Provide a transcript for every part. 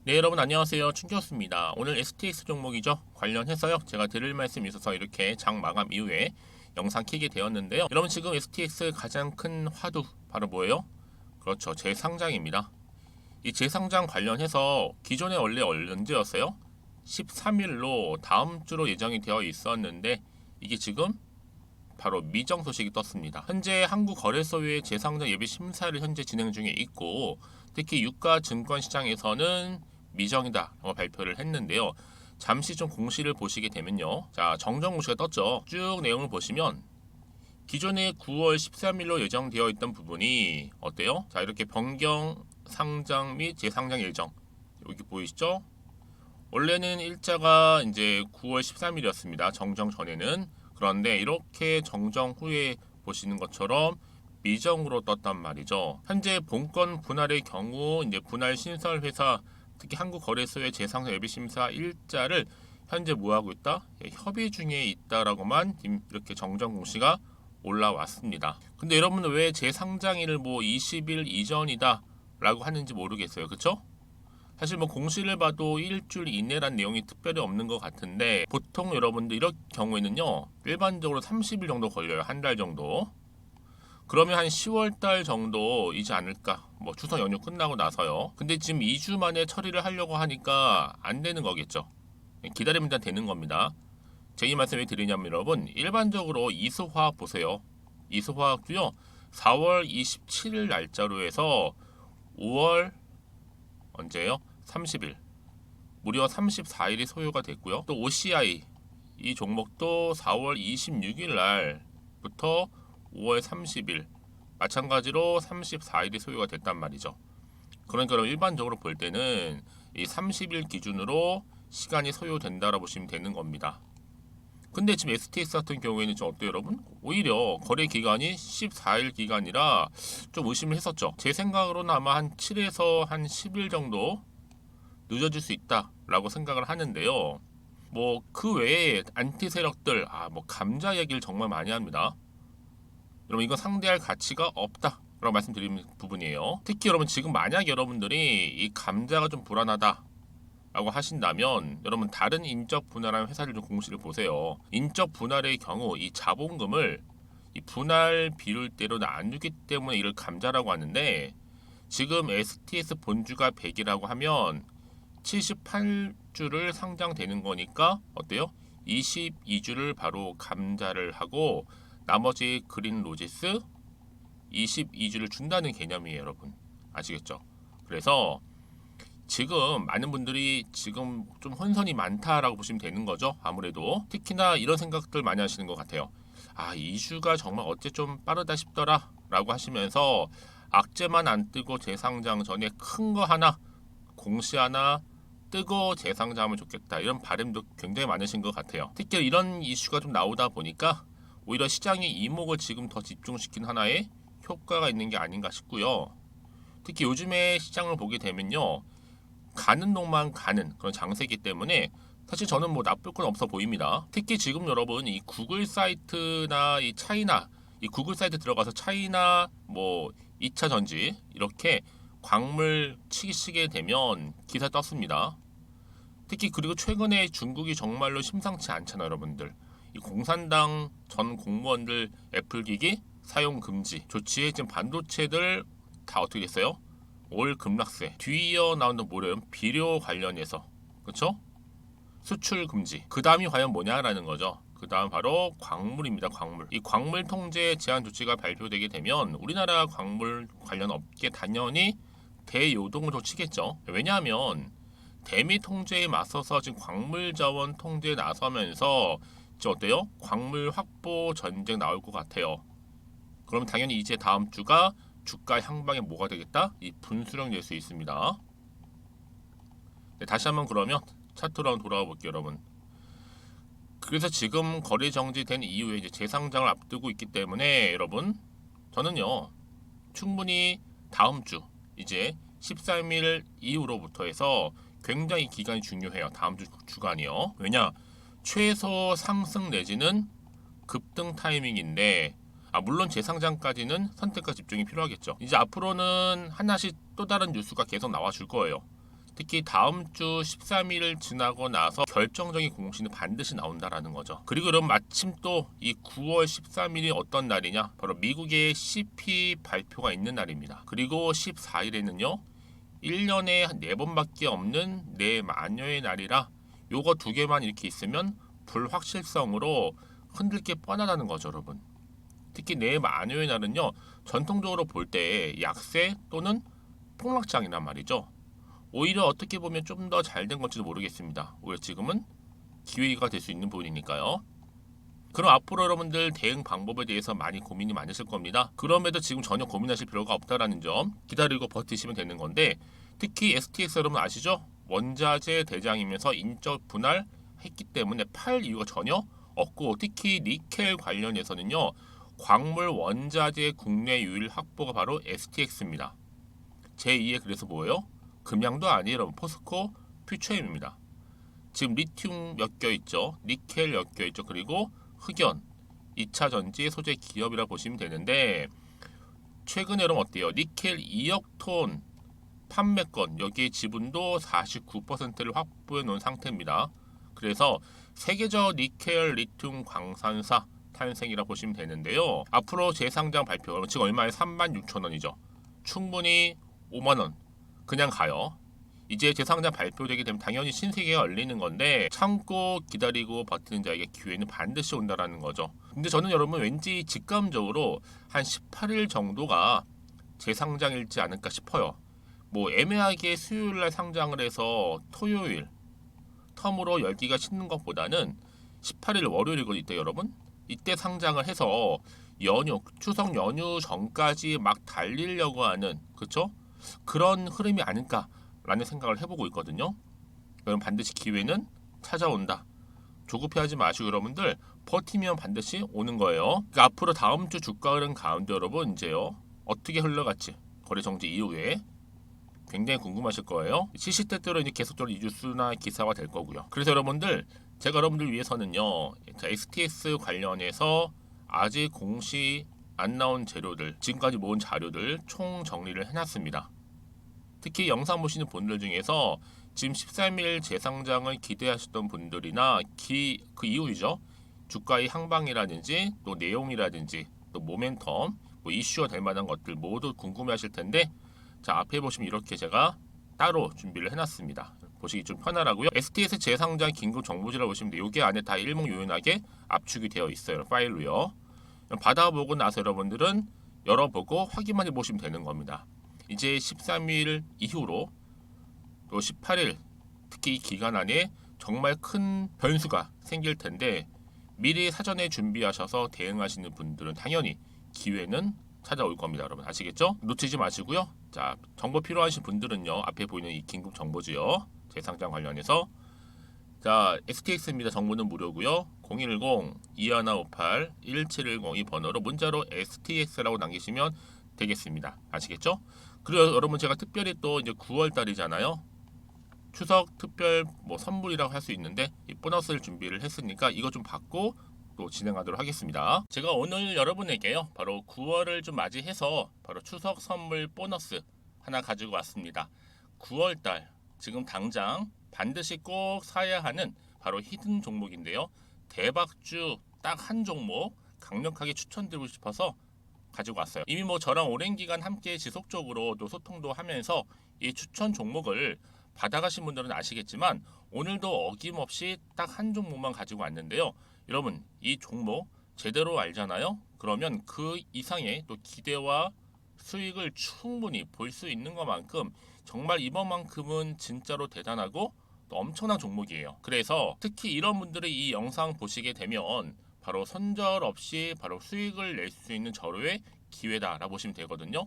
네, 여러분 안녕하세요. 춘교수입니다. 오늘 STX 종목이죠. 관련해서요. 제가 드릴 말씀이 있어서 이렇게 장 마감 이후에 영상 켜게 되었는데요. 여러분 지금 STX 가장 큰 화두 바로 뭐예요? 그렇죠. 재상장입니다. 이 재상장 관련해서 기존에 원래 언제였어요? 13일로 다음 주로 예정이 되어 있었는데 이게 지금 바로 미정 소식이 떴습니다. 현재 한국거래소의 재상장 예비 심사를 현재 진행 중에 있고 특히 유가 증권 시장에서는 미정이다라고 발표를 했는데요. 잠시 좀 공시를 보시게 되면요. 자, 정정 공시가 떴죠. 쭉 내용을 보시면 기존에 9월 13일로 예정되어 있던 부분이 어때요? 자, 이렇게 변경 상장 및 재상장 일정 여기 보이시죠? 원래는 일자가 이제 9월 13일이었습니다. 정정 전에는. 그런데 이렇게 정정 후에 보시는 것처럼 미정으로 떴단 말이죠. 현재 본건 분할의 경우 이제 분할 신설 회사 특히 한국거래소의 재상장 예비심사 일자를 현재 뭐하고 있다? 협의 중에 있다라고만 이렇게 정정 공시가 올라왔습니다. 근데 여러분은 왜 재상장일을 뭐 20일 이전이다 라고 하는지 모르겠어요. 그쵸? 사실 뭐 공시를 봐도 일주일 이내란 내용이 특별히 없는 것 같은데 보통 여러분들 이럴 경우에는요 일반적으로 30일 정도 걸려요. 한 달 정도. 그러면 한 10월 달 정도이지 않을까. 뭐 추석 연휴 끝나고 나서요. 근데 지금 2주 만에 처리를 하려고 하니까 안 되는 거겠죠. 기다리면 일단 되는 겁니다. 제 이 말씀 왜 드리냐면 여러분 일반적으로 이수화학 보세요. 이수화학도요 4월 27일 날짜로 해서 5월 언제요? 30일 무려 34일이 소요가 됐고요. 또 OCI 이 종목도 4월 26일 날부터 5월 30일 마찬가지로 34일이 소요가 됐단 말이죠. 그러니까 일반적으로 볼 때는 이 30일 기준으로 시간이 소요된다라고 보시면 되는 겁니다. 근데 지금 STX 같은 경우에는 좀 어때요 여러분? 오히려 거래 기간이 14일 기간이라 좀 의심을 했었죠. 제 생각으로는 아마 한 7에서 한 10일 정도 늦어질 수 있다라고 생각을 하는데요. 뭐 그 외에 안티 세력들 뭐 감자 얘기를 정말 많이 합니다. 여러분 이건 상대할 가치가 없다라고 말씀드리는 부분이에요. 특히 여러분 지금 만약 여러분들이 이 감자가 좀 불안하다 라고 하신다면 여러분 다른 인적 분할한 회사를 좀 공시를 보세요. 인적 분할의 경우 이 자본금을 이 분할 비율대로 나누기 때문에 이를 감자라고 하는데 지금 STS 본주가 100이라고 하면 78주를 상장되는 거니까 어때요? 22주를 바로 감자를 하고 나머지 그린 로지스 22주를 준다는 개념이에요 여러분. 아시겠죠? 그래서 지금 많은 분들이 지금 좀 혼선이 많다라고 보시면 되는 거죠. 아무래도 특히나 이런 생각들 많이 하시는 것 같아요. 이슈가 정말 어째 좀 빠르다 싶더라 라고 하시면서 악재만 안 뜨고 재상장 전에 큰 거 하나 공시 하나 뜨고 재상장하면 좋겠다 이런 바람도 굉장히 많으신 것 같아요. 특히 이런 이슈가 좀 나오다 보니까 오히려 시장의 이목을 지금 더 집중시킨 하나의 효과가 있는 게 아닌가 싶고요. 특히 요즘에 시장을 보게 되면요 가는 놈만 가는 그런 장세기 때문에 사실 저는 뭐 나쁠 건 없어 보입니다. 특히 지금 여러분 이 구글 사이트나 이 차이나 이 구글 사이트 들어가서 차이나 뭐 2차 전지 이렇게 광물 치시게 되면 기사 떴습니다. 특히 그리고 최근에 중국이 정말로 심상치 않잖아요 여러분들. 이 공산당 전 공무원들 애플 기기 사용 금지 조치에 지금 반도체들 다 어떻게 됐어요? 올 급락세 뒤이어 나오는 뭐래요? 비료 관련해서 그렇죠? 수출 금지 그 다음이 과연 뭐냐라는 거죠. 그 다음 바로 광물입니다. 광물 이 광물 통제 제한 조치가 발표되게 되면 우리나라 광물 관련 업계 당연히 대요동을 조치겠죠. 왜냐하면 대미 통제에 맞서서 지금 광물 자원 통제에 나서면서 이제 어때요? 광물 확보 전쟁 나올 것 같아요. 그럼 당연히 이제 다음 주가 주가 향방에 뭐가 되겠다? 이 분수령 낼 수 있습니다. 네, 다시 한번 그러면 차트로 한번 돌아와 볼게요, 여러분. 그래서 지금 거래 정지된 이후에 이제 재상장을 앞두고 있기 때문에 여러분 저는요 충분히 다음 주 이제 13일 이후로부터 해서 굉장히 기간이 중요해요. 다음 주 주간이요. 왜냐 최소 상승 내지는 급등 타이밍인데 물론 재상장까지는 선택과 집중이 필요하겠죠. 이제 앞으로는 하나씩 또 다른 뉴스가 계속 나와 줄 거예요. 특히 다음 주 13일을 지나고 나서 결정적인 공시는 반드시 나온다라는 거죠. 그리고 그럼 마침 또 이 9월 13일이 어떤 날이냐? 바로 미국의 CP 발표가 있는 날입니다. 그리고 14일에는요. 1년에 한 4번밖에 없는 내 마녀의 날이라 요거 두 개만 이렇게 있으면 불확실성으로 흔들 게 뻔하다는 거죠, 여러분. 특히 내 마녀의 날은요. 전통적으로 볼 때 약세 또는 폭락장이란 말이죠. 오히려 어떻게 보면 좀 더 잘 된 건지도 모르겠습니다. 오히려 지금은 기회가 될 수 있는 부분이니까요. 그럼 앞으로 여러분들 대응 방법에 대해서 많이 고민이 많으실 겁니다. 그럼에도 지금 전혀 고민하실 필요가 없다라는 점 기다리고 버티시면 되는 건데, 특히 STX 여러분 아시죠? 원자재 대장이면서 인적 분할했기 때문에 팔 이유가 전혀 없고, 특히 니켈 관련해서는요. 광물 원자재 국내 유일 확보가 바로 STX입니다. 제2의 그래서 뭐예요? 금양도 아니에요, 여러분. 포스코 퓨처엠입니다. 지금 리튬 엮여 있죠. 니켈 엮여 있죠. 그리고 흑연, 2차 전지 소재 기업이라 보시면 되는데, 최근에 여러분 어때요? 니켈 2억 톤 판매권, 여기에 지분도 49%를 확보해 놓은 상태입니다. 그래서 세계적 니켈 리튬 광산사 탄생이라 보시면 되는데요. 앞으로 재상장 발표, 지금 얼마에 36,000원이죠. 충분히 5만원 그냥 가요. 이제 재상장 발표되게 되면 당연히 신세계가 열리는 건데, 참고 기다리고 버티는 자에게 기회는 반드시 온다라는 거죠. 근데 저는 여러분 왠지 직감적으로 한 18일 정도가 재상장일지 않을까 싶어요. 뭐 애매하게 수요일날 상장을 해서 토요일 텀으로 열기가 식는 것보다는 18일 월요일이거든요, 여러분. 이때 상장을 해서 연휴, 추석 연휴 전까지 막 달리려고 하는, 그쵸? 그런 흐름이 아닐까라는 생각을 해보고 있거든요. 그럼 반드시 기회는 찾아온다. 조급해하지 마시고 여러분들 버티면 반드시 오는 거예요. 그러니까 앞으로 다음 주 주가 흐름 가운데 여러분 이제요. 어떻게 흘러갈지 거래 정지 이후에 굉장히 궁금하실 거예요. 시시때때로 이제 계속적으로 이 뉴스나 기사가 될 거고요. 그래서 여러분들 제가 여러분들 위해서는요. STS 관련해서 아직 공시 안 나온 재료들, 지금까지 모은 자료들 총 정리를 해놨습니다. 특히 영상 보시는 분들 중에서 지금 13일 재상장을 기대하셨던 분들이나 그 이후이죠. 주가의 향방이라든지 또 내용이라든지 또 모멘텀, 뭐 이슈가 될 만한 것들 모두 궁금해하실 텐데, 자 앞에 보시면 이렇게 제가 따로 준비를 해놨습니다. 보시기 좀 편하라고요. STS 재상장 긴급 정보지라고 보시면 돼요. 여기 안에 다 일목요연하게 압축이 되어 있어요. 파일로요. 받아보고 나서 여러분들은 열어보고 확인만 해보시면 되는 겁니다. 이제 13일 이후로 또 18일 특히 이 기간 안에 정말 큰 변수가 생길 텐데, 미리 사전에 준비하셔서 대응하시는 분들은 당연히 기회는 찾아올 겁니다. 여러분 아시겠죠? 놓치지 마시고요. 자, 정보 필요하신 분들은요. 앞에 보이는 이 긴급 정보지요. 재상장 관련해서 자, STX입니다. 정보는 무료고요. 010-2158-1710 이 번호로 문자로 STX라고 남기시면 되겠습니다. 아시겠죠? 그리고 여러분 제가 특별히 또 이제 9월 달이잖아요. 추석 특별 뭐 선물이라고 할 수 있는데 이 보너스를 준비를 했으니까 이거 좀 받고 또 진행하도록 하겠습니다. 제가 오늘 여러분에게요. 바로 9월을 좀 맞이해서 바로 추석 선물 보너스 하나 가지고 왔습니다. 9월 달 지금 당장 반드시 꼭 사야 하는 바로 히든 종목인데요. 대박주 딱 한 종목 강력하게 추천드리고 싶어서 가지고 왔어요. 이미 뭐 저랑 오랜 기간 함께 지속적으로 또 소통도 하면서 이 추천 종목을 받아가신 분들은 아시겠지만 오늘도 어김없이 딱 한 종목만 가지고 왔는데요. 여러분 이 종목 제대로 알잖아요. 그러면 그 이상의 또 기대와 수익을 충분히 볼 수 있는 것만큼 정말 이번만큼은 진짜로 대단하고 또 엄청난 종목이에요. 그래서 특히 이런 분들이 이 영상 보시게 되면 바로 손절 없이 바로 수익을 낼 수 있는 절호의 기회다라고 보시면 되거든요.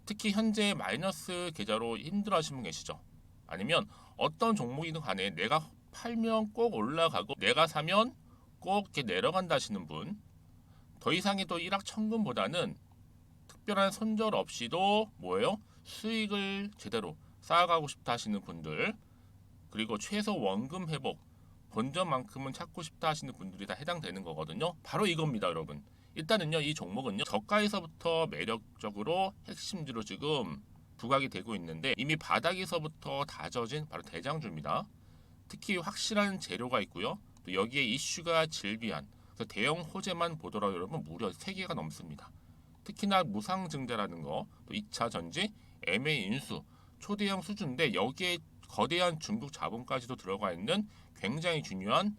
특히 현재 마이너스 계좌로 힘들어하시는 분 계시죠? 아니면 어떤 종목이든 간에 내가 팔면 꼭 올라가고 내가 사면 꼭 이렇게 내려간다 하시는 분, 더 이상의 또 일확천금보다는 특별한 손절 없이도 뭐예요? 수익을 제대로 쌓아가고 싶다 하시는 분들, 그리고 최소 원금 회복, 본전만큼은 찾고 싶다 하시는 분들이 다 해당되는 거거든요. 바로 이겁니다, 여러분. 일단은요, 이 종목은요, 저가에서부터 매력적으로 핵심지로 지금 부각이 되고 있는데 이미 바닥에서부터 다져진 바로 대장주입니다. 특히 확실한 재료가 있고요. 또 여기에 이슈가 질비한 그래서 대형 호재만 보더라도 여러분 무려 3개가 넘습니다. 특히나 무상증자라는 거, 또 2차 전지, MA 인수, 초대형 수주인데 여기에 거대한 중국 자본까지도 들어가 있는 굉장히 중요한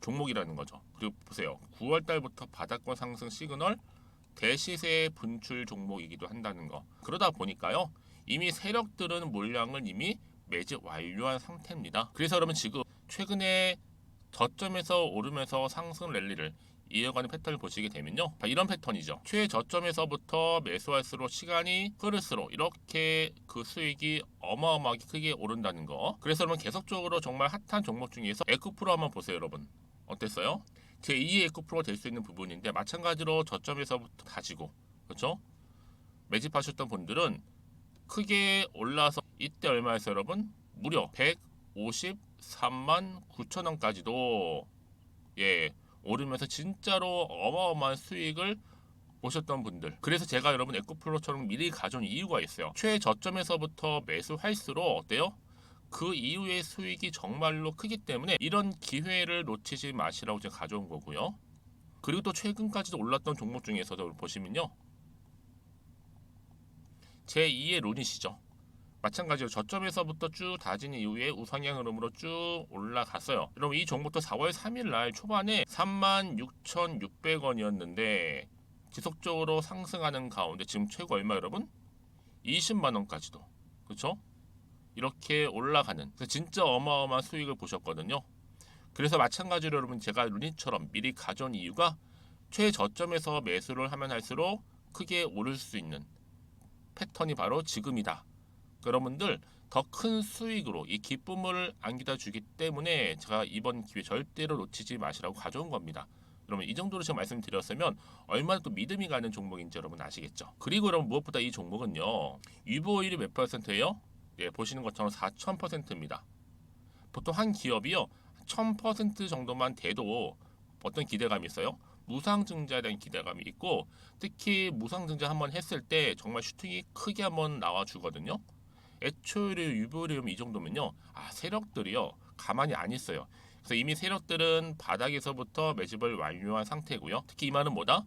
종목이라는 거죠. 그리고 보세요. 9월 달부터 바닥권 상승 시그널 대시세 분출 종목이기도 한다는 거. 그러다 보니까요. 이미 세력들은 물량을 이미 매집 완료한 상태입니다. 그래서 여러분 지금 최근에 저점에서 오르면서 상승 랠리를 이어가는 패턴을 보시게 되면요. 이런 패턴이죠. 최저점에서부터 매수할수록 시간이 흐를수록 이렇게 그 수익이 어마어마하게 크게 오른다는 거. 그래서 여러분 계속적으로 정말 핫한 종목 중에서 에코프로 한번 보세요, 여러분. 어땠어요? 제2의 에코프로가 될 수 있는 부분인데 마찬가지로 저점에서부터 다지고 그렇죠? 매집하셨던 분들은 크게 올라서 이때 얼마였어요, 여러분? 무려 153만 9천 원까지도 오르면서 진짜로 어마어마한 수익을 보셨던 분들. 그래서 제가 여러분 에코프로처럼 미리 가져온 이유가 있어요. 최저점에서부터 매수할수록 어때요? 그 이후의 수익이 정말로 크기 때문에 이런 기회를 놓치지 마시라고 제가 가져온 거고요. 그리고 또 최근까지도 올랐던 종목 중에서도 보시면요. 제2의 룬이시죠. 마찬가지로 저점에서부터 쭉 다진 이후에 우상향 흐름으로 쭉 올라갔어요. 여러분 이 종목도 4월 3일 날 초반에 36,600원이었는데 지속적으로 상승하는 가운데 지금 최고 얼마 여러분? 20만 원까지도. 그렇죠? 이렇게 올라가는 진짜 어마어마한 수익을 보셨거든요. 그래서 마찬가지로 여러분 제가 루닛처럼 미리 가져온 이유가 최저점에서 매수를 하면 할수록 크게 오를 수 있는 패턴이 바로 지금이다. 여러분들 더 큰 수익으로 이 기쁨을 안겨다 주기 때문에 제가 이번 기회 절대로 놓치지 마시라고 가져온 겁니다. 여러분 이 정도로 제가 말씀드렸으면 얼마나 또 믿음이 가는 종목인지 여러분 아시겠죠? 그리고 여러분 무엇보다 이 종목은요. 유보율이 몇 %예요? 보시는 것처럼 4,000%입니다. 보통 한 기업이요 1,000% 정도만 돼도 어떤 기대감이 있어요? 무상증자에 대한 기대감이 있고 특히 무상증자 한번 했을 때 정말 슈팅이 크게 한번 나와주거든요. 애초에 유보율이 이 정도면요 세력들이요 가만히 안 있어요. 그래서 이미 세력들은 바닥에서부터 매집을 완료한 상태고요. 특히 이 말은 뭐다?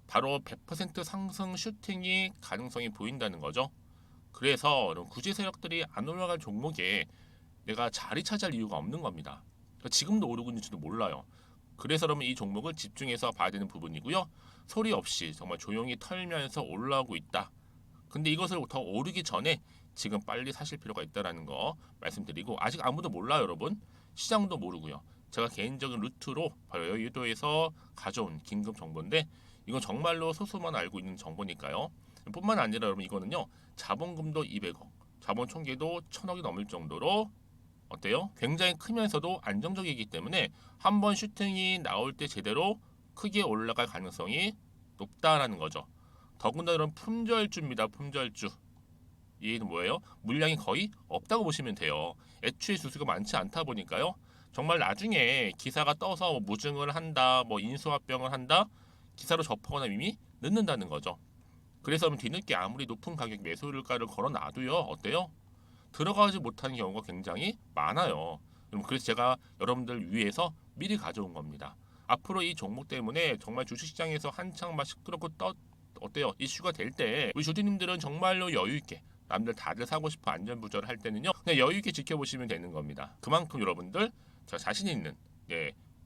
바로 100% 상승 슈팅이 가능성이 보인다는 거죠. 그래서 굳이 세력들이 안 올라갈 종목에 내가 자리 차지할 이유가 없는 겁니다. 지금도 오르고 있는지도 몰라요. 그래서 그러면 이 종목을 집중해서 봐야 되는 부분이고요. 소리 없이 정말 조용히 털면서 올라오고 있다. 근데 이것을 더 오르기 전에 지금 빨리 사실 필요가 있다는 거 말씀드리고 아직 아무도 몰라요, 여러분. 시장도 모르고요. 제가 개인적인 루트로 바로 여의도에서 가져온 긴급 정보인데 이건 정말로 소수만 알고 있는 정보니까요. 뿐만 아니라 여러분 이거는요. 자본금도 200억, 자본 총계도 1,000억이 넘을 정도로 어때요? 굉장히 크면서도 안정적이기 때문에 한번 슈팅이 나올 때 제대로 크게 올라갈 가능성이 높다라는 거죠. 더군다나 이런 품절주입니다. 품절주. 이는 뭐예요? 물량이 거의 없다고 보시면 돼요. 애초에 수수가 많지 않다 보니까요. 정말 나중에 기사가 떠서 뭐 무증을 한다, 뭐 인수합병을 한다, 기사로 접하거나 이미 늦는다는 거죠. 그래서 뒤늦게 아무리 높은 가격 매수가를 걸어놔도요. 어때요? 들어가지 못하는 경우가 굉장히 많아요. 그래서 제가 여러분들 위해서 미리 가져온 겁니다. 앞으로 이 종목 때문에 정말 주식시장에서 한창 막 시끄럽고 어때요? 이슈가 될 때 우리 주주님들은 정말로 여유 있게 남들 다들 사고 싶어 안전부절을 할 때는요. 그냥 여유 있게 지켜보시면 되는 겁니다. 그만큼 여러분들 저 자신 있는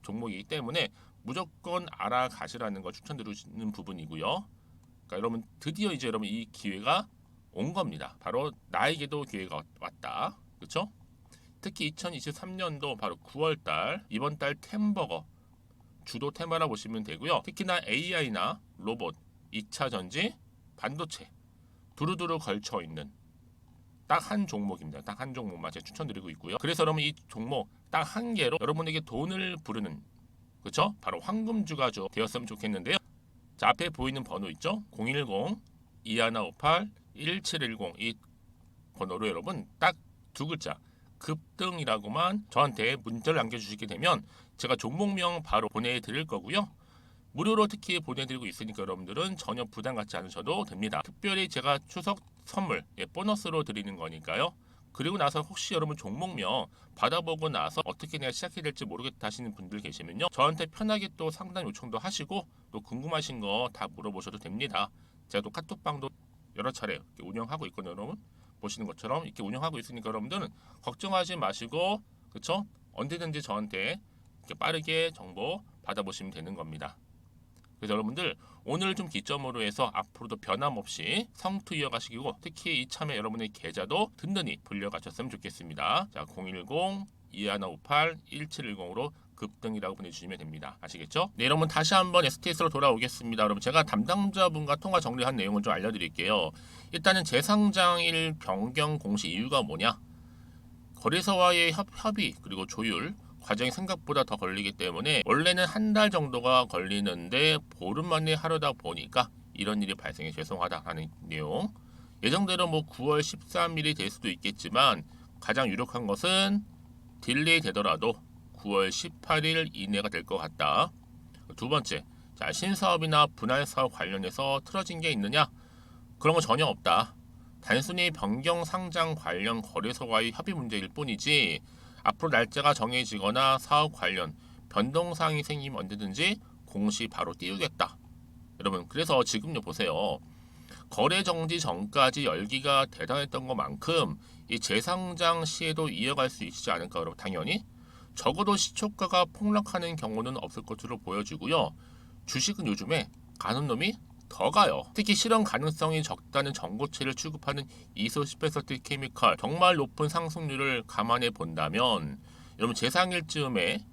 종목이기 때문에 무조건 알아가시라는 거 추천드리는 부분이고요. 그러니까 여러분 드디어 이제 여러분 이 기회가 온 겁니다. 바로 나에게도 기회가 왔다. 그렇죠? 특히 2023년도 바로 9월달 이번 달 템버거 주도 테마라 보시면 되고요. 특히나 AI나 로봇, 2차 전지, 반도체 두루두루 걸쳐 있는 딱 한 종목입니다. 딱 한 종목만 제가 추천드리고 있고요. 그래서 여러분 이 종목 딱 한 개로 여러분에게 돈을 부르는 그렇죠? 바로 황금주가 되었으면 좋겠는데요. 자 앞에 보이는 번호 있죠? 010-2158-1710 이 번호로 여러분 딱 두 글자 급등이라고만 저한테 문자를 남겨주시게 되면 제가 종목명 바로 보내드릴 거고요. 무료로 특히 보내드리고 있으니까 여러분들은 전혀 부담 갖지 않으셔도 됩니다. 특별히 제가 추석 선물 보너스로 드리는 거니까요. 그리고 나서 혹시 여러분 종목명 받아보고 나서 어떻게 내가 시작해야 될지 모르겠다 하시는 분들 계시면요, 저한테 편하게 또 상담 요청도 하시고 또 궁금하신 거 다 물어보셔도 됩니다. 제가 또 카톡방도 여러 차례 이렇게 운영하고 있거든요. 여러분 보시는 것처럼 이렇게 운영하고 있으니까 여러분들은 걱정하지 마시고, 그쵸? 언제든지 저한테 이렇게 빠르게 정보 받아보시면 되는 겁니다. 그래서 여러분들 오늘 좀 기점으로 해서 앞으로도 변함없이 성투 이어가시고, 특히 이참에 여러분의 계좌도 든든히 불려가셨으면 좋겠습니다. 자, 010-2158-1710으로 급등이라고 보내주시면 됩니다. 아시겠죠? 네, 여러분 다시 한번 STS로 돌아오겠습니다. 여러분 제가 담당자분과 통화 정리한 내용을 좀 알려드릴게요. 일단은 재상장일 변경 공시 이유가 뭐냐? 거래소와의 협의 그리고 조율 과정이 생각보다 더 걸리기 때문에 원래는 한 달 정도가 걸리는데 보름 만에 하려다 보니까 이런 일이 발생해 죄송하다 하는 내용. 예정대로 9월 13일이 될 수도 있겠지만 가장 유력한 것은 딜레이 되더라도 9월 18일 이내가 될 것 같다. 두 번째, 자, 신사업이나 분할 사업 관련해서 틀어진 게 있느냐? 그런 거 전혀 없다. 단순히 변경 상장 관련 거래소와의 협의 문제일 뿐이지 앞으로 날짜가 정해지거나 사업 관련 변동사항이 생기면 언제든지 공시 바로 띄우겠다. 여러분 그래서 지금요 보세요. 거래 정지 전까지 열기가 대단했던 것만큼 이 재상장 시에도 이어갈 수 있지 않을까. 여러분 당연히 적어도 시초가가 폭락하는 경우는 없을 것으로 보여지고요. 주식은 요즘에 가는 놈이 더 가요. 특히 실현 가능성이 적다는 전고체를 취급하는 이소 스페셜티 케미컬 정말 높은 상승률을 감안해 본다면 여러분 재상일쯤에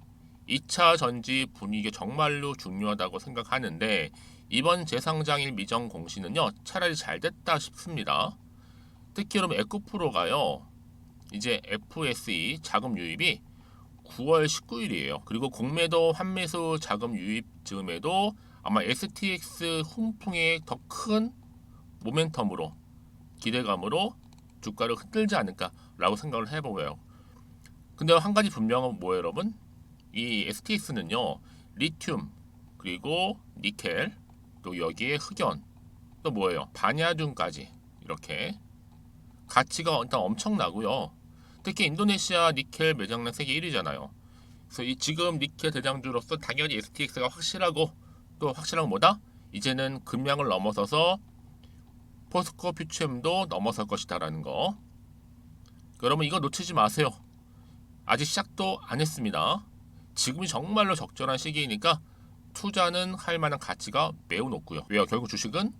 2차 전지 분위기 정말로 중요하다고 생각하는데 이번 재상장일 미정 공시는요 차라리 잘 됐다 싶습니다. 특히 여러분 에코프로가요 이제 FSE 자금 유입이 9월 19일이에요. 그리고 공매도 환매수 자금 유입 즈음에도 아마 STX 훈풍의 더 큰 모멘텀으로 기대감으로 주가를 흔들지 않을까라고 생각을 해보고요. 근데 한 가지 분명한 뭐예요, 여러분? 이 STX는요 리튬 그리고 니켈 또 여기에 흑연 또 뭐예요? 바냐듐까지 이렇게 가치가 일단 엄청나고요. 특히 인도네시아 니켈 매장량 세계 1위잖아요. 그래서 이 지금 니켈 대장주로서 당연히 STX가 확실하고 또 확실한 뭐다? 이제는 금양을 넘어서서 포스코 퓨처엠도 넘어설 것이다라는 거. 여러분 이거 놓치지 마세요. 아직 시작도 안 했습니다. 지금이 정말로 적절한 시기이니까 투자는 할 만한 가치가 매우 높고요. 왜요? 결국 주식은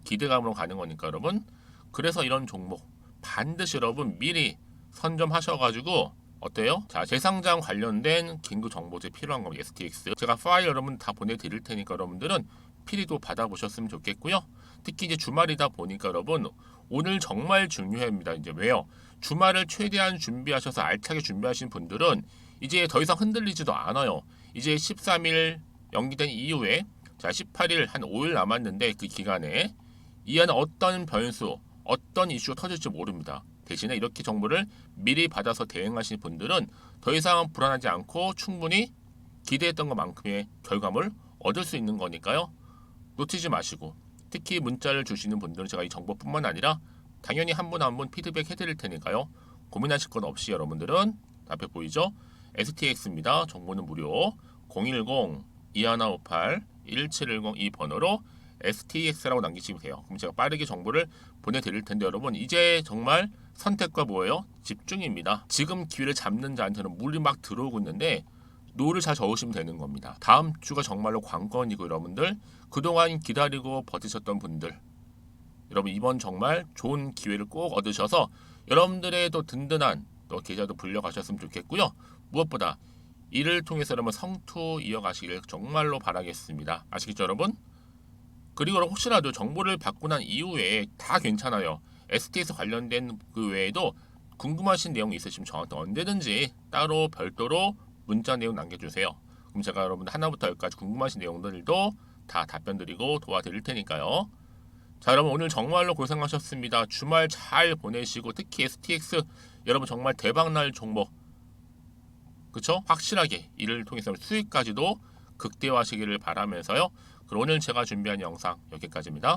기대감으로 가는 거니까 여러분. 그래서 이런 종목 반드시 여러분 미리 선점하셔가지고 어때요? 자, 재상장 관련된 긴급 정보제 필요한 겁니다. STX 제가 파일 여러분 다 보내드릴 테니까 여러분들은 필히도 받아보셨으면 좋겠고요. 특히 이제 주말이다 보니까 여러분 오늘 정말 중요합니다. 이제 왜요? 주말을 최대한 준비하셔서 알차게 준비하신 분들은 이제 더 이상 흔들리지도 않아요. 이제 13일 연기된 이후에 자 18일 한 5일 남았는데 그 기간에 이 안에 어떤 변수 어떤 이슈가 터질지 모릅니다. 대신에 이렇게 정보를 미리 받아서 대응하시는 분들은 더 이상 불안하지 않고 충분히 기대했던 것만큼의 결과물 얻을 수 있는 거니까요. 놓치지 마시고 특히 문자를 주시는 분들은 제가 이 정보뿐만 아니라 당연히 한 분 한 분 피드백 해드릴 테니까요. 고민하실 것 없이 여러분들은 앞에 보이죠? STX입니다. 정보는 무료 010-2158-1710 이 번호로 STX라고 남기시면 돼요. 그럼 제가 빠르게 정보를 보내드릴 텐데 여러분 이제 정말 선택과 뭐예요? 집중입니다. 지금 기회를 잡는 자한테는 물이 막 들어오고 있는데 노를 잘 저으시면 되는 겁니다. 다음 주가 정말로 관건이고 여러분들 그동안 기다리고 버티셨던 분들 여러분 이번 정말 좋은 기회를 꼭 얻으셔서 여러분들의 또 든든한 또 계좌도 불려가셨으면 좋겠고요. 무엇보다 이를 통해서 여러분 성투 이어가시길 정말로 바라겠습니다. 아시겠죠 여러분? 그리고 혹시라도 정보를 받고 난 이후에 다 괜찮아요. STS 관련된 그 외에도 궁금하신 내용이 있으시면 저한테 언제든지 따로 별도로 문자 내용 남겨주세요. 그럼 제가 여러분들 하나부터 열까지 궁금하신 내용들도 다 답변 드리고 도와드릴 테니까요. 자 여러분 오늘 정말로 고생하셨습니다. 주말 잘 보내시고 특히 STX 여러분 정말 대박날 종목 그쵸? 확실하게 이를 통해서 수익까지도 극대화하시기를 바라면서요. 그럼 오늘 제가 준비한 영상 여기까지입니다.